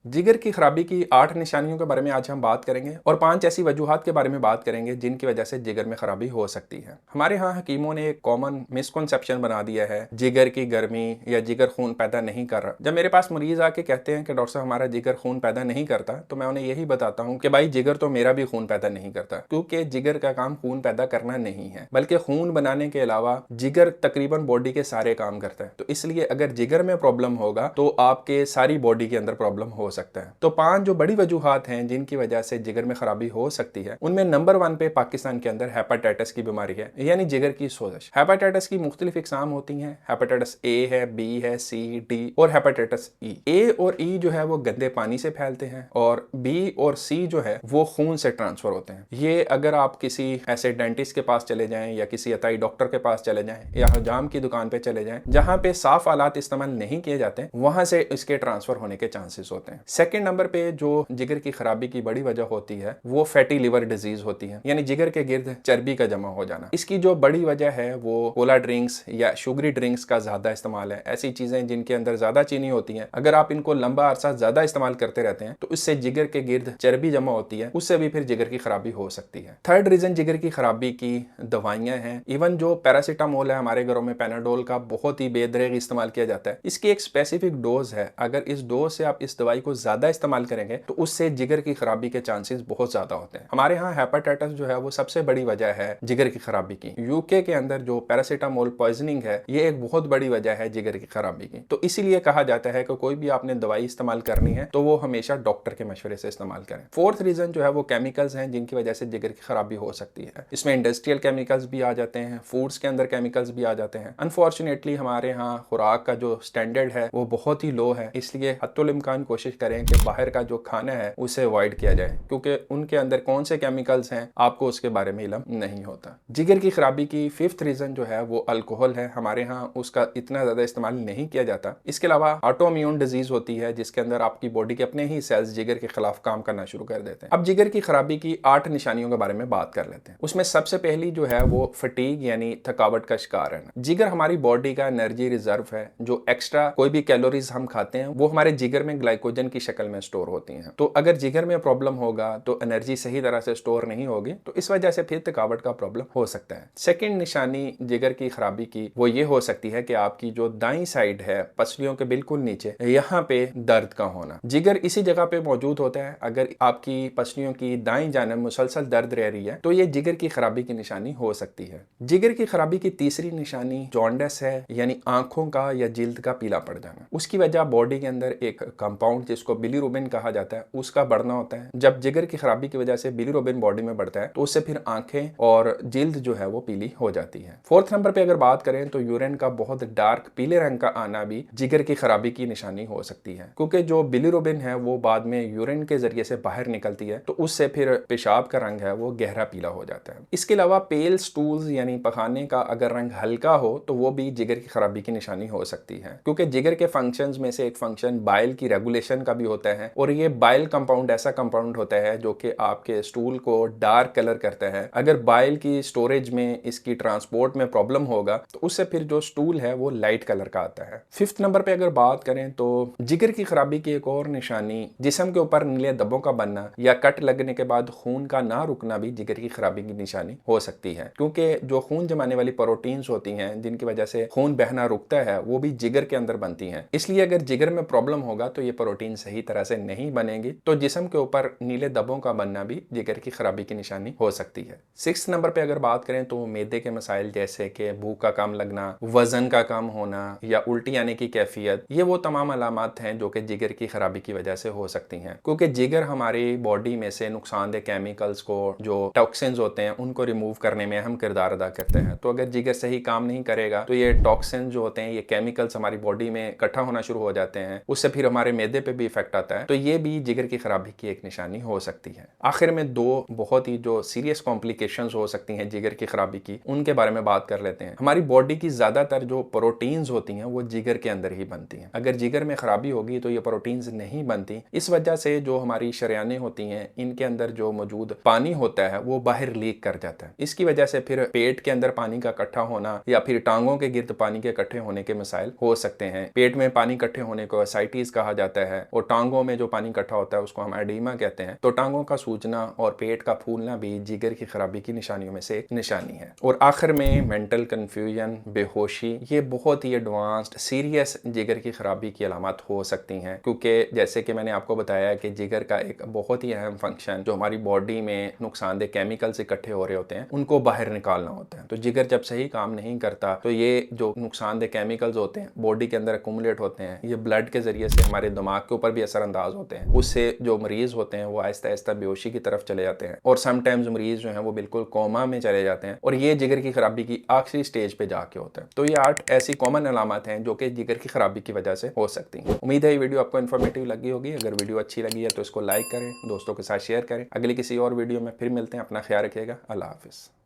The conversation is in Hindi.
जिगर की खराबी की 8 निशानियों के बारे में आज हम बात करेंगे और 5 ऐसी वजूहात के बारे में बात करेंगे जिनकी वजह से जिगर में खराबी हो सकती है। हमारे यहाँ हकीमों ने एक कॉमन मिसकॉन्सेप्शन बना दिया है जिगर की गर्मी या जिगर खून पैदा नहीं कर रहा। जब मेरे पास मरीज आके कहते हैं कि डॉक्टर साहब हमारा जिगर खून पैदा नहीं करता, तो मैं उन्हें यही बताता हूँ कि भाई जिगर तो मेरा भी खून पैदा नहीं करता, क्योंकि जिगर का काम खून पैदा करना नहीं है, बल्कि खून बनाने के अलावा जिगर तकरीबन बॉडी के सारे काम करता है। तो इसलिए अगर जिगर में प्रॉब्लम होगा तो आपके सारी बॉडी के अंदर प्रॉब्लम हो सकता है। तो 5 जो बड़ी वजूहात हैं जिनकी वजह से जिगर में खराबी हो सकती है, उनमें नंबर 1 पे पाकिस्तान के अंदर हेपेटाइटिस की बीमारी है, यानी जिगर की सोजश। हेपेटाइटिस की मुख्तलिफ इकसाम होती हैं। हेपेटाइटिस ए है, बी है, सी, डी और हेपेटाइटिस ई। ए और ई जो है वो गंदे पानी से फैलते हैं और बी और सी जो है वो खून से ट्रांसफर होते हैं। ये अगर आप किसी ऐसे डेंटिस्ट के पास चले जाएं या किसी अताई डॉक्टर के पास चले जाएं या हजाम की दुकान पे चले जाएं जहां पे साफ आलात इस्तेमाल नहीं किए जाते, वहां से इसके ट्रांसफर होने के चांसेस होते हैं। सेकंड नंबर पे जो जिगर की खराबी की बड़ी वजह होती है वो फैटी लिवर डिजीज होती है, यानी जिगर के गिर्द चर्बी का जमा हो जाना। इसकी जो बड़ी वजह है वो कोला ड्रिंक्स या शुगरी ड्रिंक्स का ज्यादा इस्तेमाल है। ऐसी चीजें जिनके अंदर ज्यादा चीनी होती है, अगर आप इनको लंबा अरसा ज्यादा इस्तेमाल करते रहते हैं तो इससे जिगर के गिर्द चर्बी जमा होती है, उससे भी फिर जिगर की खराबी हो सकती है। थर्ड रीजन जिगर की खराबी की दवाइयां हैं। इवन जो पैरासीटामोल है, हमारे घरों में पैनाडोल का बहुत ही बेदरेग इस्तेमाल किया जाता है। इसकी एक स्पेसिफिक डोज है, अगर इस डोज से आप इस दवाई को ज्यादा इस्तेमाल करेंगे तो उससे जिगर की खराबी के चांसेस बहुत ज्यादा होते हैं। हमारे यहाँ हेपेटाइटिस जो है वो सबसे बड़ी वजह है जिगर की खराबी की। यूके के अंदर जो पैरासीटामोल पॉइजनिंग है ये एक बहुत बड़ी वजह है जिगर की खराबी की। तो इसीलिए कहा जाता है कि कोई भी आपने दवाई इस्तेमाल करनी है तो वो हमेशा डॉक्टर के मशवरे से इस्तेमाल करें। फोर्थ रीजन जो है वो केमिकल्स हैं जिनकी वजह से जिगर की खराबी हो सकती है। इसमें इंडस्ट्रियल केमिकल्स भी आ जाते हैं, फूड्स के अंदर केमिकल्स भी आ जाते हैं। अनफॉर्चुनेटली हमारे यहाँ खुराक का जो स्टैंडर्ड है वो बहुत ही लो है, इसलिए हत्तुल इम्कान कोशिश करें कि बाहर का जो खाना है उसे अवॉइड किया जाए, क्योंकि उनके अंदर कौन से केमिकल्स हैं आपको उसके बारे में इल्म नहीं होता। जिगर की खराबी की फिफ्थ रीजन जो है वो अल्कोहल है। हमारे यहाँ उसका इतना ज्यादा इस्तेमाल नहीं किया जाता। इसके अलावा ऑटोइम्यून डिजीज होती है जिसके अंदर आपकी बॉडी के अपने ही सेल्स जिगर के खिलाफ काम करना शुरू कर देते हैं। अब जिगर की खराबी की 8 निशानियों के बारे में बात कर लेते हैं। उसमें सबसे पहली जो है वो फटीग यानी थकावट का शिकार है। जिगर हमारी बॉडी का एनर्जी रिजर्व है। जो एक्स्ट्रा कोई भी कैलोरीज हम खाते हैं वो हमारे जिगर में ग्लाइकोजन की शक्ल में स्टोर होती हैं। तो अगर जिगर में प्रॉब्लम होगा तो एनर्जी सही तरह से स्टोर नहीं होगी, तो इस वजह से फिर थकावट का प्रॉब्लम हो सकता है। सेकंड निशानी जिगर की खराबी की वो ये हो सकती है कि आपकी जो दाईं साइड है पसलियों के बिल्कुल नीचे, यहाँ पे दर्द का होना। जिगर इसी जगह पे मौजूद होता है। अगर आपकी पसलियों की दाईं जानब मुसलसल दर्द रह रही है तो ये जिगर की खराबी की निशानी हो सकती है। जिगर की खराबी की तीसरी निशानी जॉन्डिस है, यानी आंखों का या जिल्द का पीला पड़ जाना। उसकी वजह बॉडी के अंदर एक कंपाउंड जिसको बिलीरुबिन कहा जाता है उसका बढ़ना होता है। जब जिगर की खराबी की वजह से बिलीरुबिन बॉडी में बढ़ता है तो उससे फिर आंखें और जिल्द जो है वो पीली हो जाती है। फोर्थ नंबर पे अगर बात करें तो यूरिन का बहुत डार्क पीले रंग का आना भी जिगर की खराबी की निशानी हो सकती है, क्योंकि जो बिलीरुबिन है वो बाद में यूरिन के जरिए से बाहर निकलती है तो उससे फिर पेशाब का रंग है वो गहरा पीला हो जाता है। इसके अलावा पेल स्टूल्स यानी पखाने का अगर रंग हल्का हो तो वो भी जिगर की खराबी की निशानी हो सकती है, क्योंकि जिगर के फंक्शंस में से एक फंक्शन बाइल की रेगुलेशन का भी होता है और ये बाइल कंपाउंड ऐसा कंपाउंड होता है जो कि आपके स्टूल को डार्क कलर करता है। अगर बाइल की स्टोरेज में इसकी ट्रांसपोर्ट में प्रॉब्लम होगा तो उससे फिर जो स्टूल है वो लाइट कलर का आता है। फिफ्थ नंबर पे अगर बात करें तो जिगर की खराबी की एक और निशानी जिस्म के ऊपर नीले धब्बों का बनना या कट लगने के बाद खून का ना रुकना भी जिगर की खराबी की निशानी हो सकती है, क्योंकि जो खून जमाने वाली प्रोटीन्स होती हैं जिनकी वजह से खून बहना रुकता है वो भी जिगर के अंदर बनती हैं। इसलिए अगर जिगर में प्रॉब्लम होगा तो ये प्रोटीन सही तरह से नहीं बनेगी, तो जिस्म के ऊपर नीले धब्बों का बनना भी जिगर की खराबी की निशानी हो सकती है। सिक्स्थ नंबर पे अगर बात करें तो मैदे के मसाइल जैसे कि भूख का कम लगना, वजन का कम होना या उल्टी आने की कैफियत, ये वो तमाम अलामत हैं जो कि जिगर की खराबी की वजह से हो सकती हैं, क्योंकि जिगर हमारी बॉडी में से नुकसानदेह केमिकल्स को, जो टॉक्सिन्स होते हैं, उनको रिमूव करने में अहम किरदार अदा करते हैं। तो अगर जिगर सही काम नहीं करेगा तो ये टॉक्सिन जो होते हैं, ये केमिकल्स हमारी बॉडी में इकट्ठा होना शुरू हो जाते हैं, उससे फिर हमारे मैदे पे भी इफेक्ट आता है। तो ये भी जिगर की खराबी की एक निशानी हो सकती है। आखिर में दो बहुत ही जो सीरियस कॉम्प्लिकेशंस हो सकती हैं जिगर की खराबी की, उनके बारे में बात कर लेते हैं। हमारी बॉडी की ज्यादातर जो प्रोटीन्स होती हैं वो जिगर के अंदर ही बनती हैं। अगर जिगर में खराबी होगी तो ये प्रोटीन्स नहीं बनती। इस वजह से जो हमारी शरियानें होती हैं इनके अंदर जो मौजूद पानी होता है वो बाहर लीक कर जाता है। इसकी वजह से फिर पेट के अंदर पानी का इकट्ठा होना या फिर टांगों के गिर्द पानी के इकट्ठे होने के मसाइल हो सकते हैं। पेट में पानी इकट्ठे होने को एसाइटिस कहा जाता है और टांगों में जो पानी इकट्ठा होता है उसको हम एडीमा कहते हैं। तो टांगों का सूजना और पेट का फूलना भी जिगर की खराबी की निशानियों में से एक निशानी है। और आखिर में मेंटल कंफ्यूजन, बेहोशी, ये बहुत ही एडवांस्ड सीरियस जिगर की खराबी की अलामत हो सकती हैं, क्योंकि जैसे कि मैंने आपको बताया कि जिगर का एक बहुत ही अहम फंक्शन जो हमारी बॉडी में नुकसानदेह केमिकल्स इकट्ठे हो रहे होते हैं उनको बाहर निकालना होता है। तो जिगर जब सही काम नहीं करता तो ये जो नुकसानदेह केमिकल्स होते हैं बॉडी के अंदर अकुमुलेट होते हैं, ये ब्लड के जरिए से हमारे दिमाग के ऊपर भी असरअंदाज होते हैं। उससे जो मरीज होते हैं वो आहिस्ता आहिस्ता बेहोशी की तरफ चले जाते हैं और समटाइम्स मरीज जो है वो बिल्कुल कोमा में चले जाते हैं और ये जिगर की खराबी की आखिरी स्टेज पे जाके होता है। तो ये 8 ऐसी कॉमन अलामत हैं जो कि जिगर की खराबी की वजह से हो सकती हैं। उम्मीद है ये वीडियो आपको इन्फॉर्मेटिव लगी होगी। अगर वीडियो अच्छी लगी है तो इसको लाइक करें, दोस्तों के साथ शेयर करें। अगली किसी और वीडियो में फिर मिलते हैं। अपना ख्याल रखिएगा। अल्लाह हाफिज़।